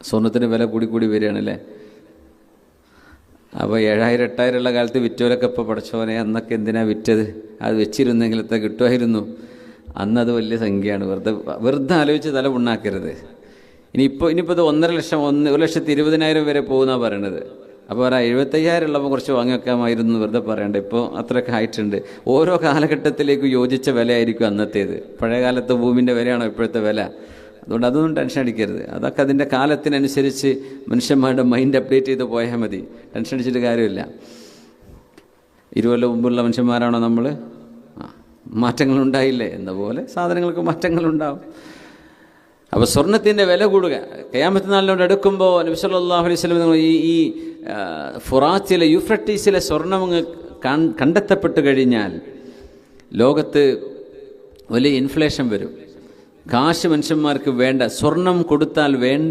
സ്വർണത്തിന് വില കൂടി വരികയാണല്ലേ. അപ്പോൾ 7000 8000 ഉള്ള കാലത്ത് വിറ്റോലൊക്കെ ഇപ്പോൾ പഠിച്ചോനെ അന്നൊക്കെ എന്തിനാണ് വിറ്റത്, അത് വെച്ചിരുന്നെങ്കിൽ എത്ര കിട്ടുമായിരുന്നു. അന്നത് വലിയ സംഖ്യയാണ്. വെറുതെ ആലോചിച്ച് തല പുണ്ണാക്കരുത്. ഇനിയിപ്പോൾ ഇത് 1.5 ലക്ഷം 1,20,000 വരെ പോകുന്നതാണ് പറയണത്. അപ്പോൾ 75,000 ഉള്ളപ്പോൾ കുറച്ച് വാങ്ങി വെക്കാമായിരുന്നു വെറുതെ പറയണ്ട. ഇപ്പോൾ അത്രയൊക്കെ ആയിട്ടുണ്ട്. ഓരോ കാലഘട്ടത്തിലേക്ക് യോജിച്ച വിലയായിരിക്കും അന്നത്തേത്. പഴയ കാലത്തെ ഭൂമിൻ്റെ വിലയാണോ ഇപ്പോഴത്തെ വില? അതുകൊണ്ട് അതൊന്നും ടെൻഷൻ അടിക്കരുത്. അതൊക്കെ അതിൻ്റെ കാലത്തിനനുസരിച്ച് മനുഷ്യന്മാരുടെ മൈൻഡ് അപ്ഡേറ്റ് ചെയ്ത് പോയാൽ മതി. ടെൻഷൻ അടിച്ചിട്ട് കാര്യമില്ല. 20 കൊല്ലം മുമ്പുള്ള മനുഷ്യന്മാരാണോ നമ്മൾ? മാറ്റങ്ങളുണ്ടായില്ലേ എന്ന പോലെ സാധനങ്ങൾക്ക് മാറ്റങ്ങളുണ്ടാവും. അപ്പോൾ സ്വർണത്തിൻ്റെ വില കൂടുക. ഖിയാമത്ത് നാളിനോട് അടുക്കുമ്പോൾ നബി സല്ലല്ലാഹു അലൈഹി വസല്ലം ഈ ഫുറാത്തിലെ യൂഫ്രട്ടീസിലെ സ്വർണം കണ്ടെത്തപ്പെട്ട് കഴിഞ്ഞാൽ ലോകത്ത് വലിയ ഇൻഫ്ലേഷൻ വരും. കാശ് മനുഷ്യന്മാർക്ക് വേണ്ട, സ്വർണം കൊടുത്താൽ വേണ്ട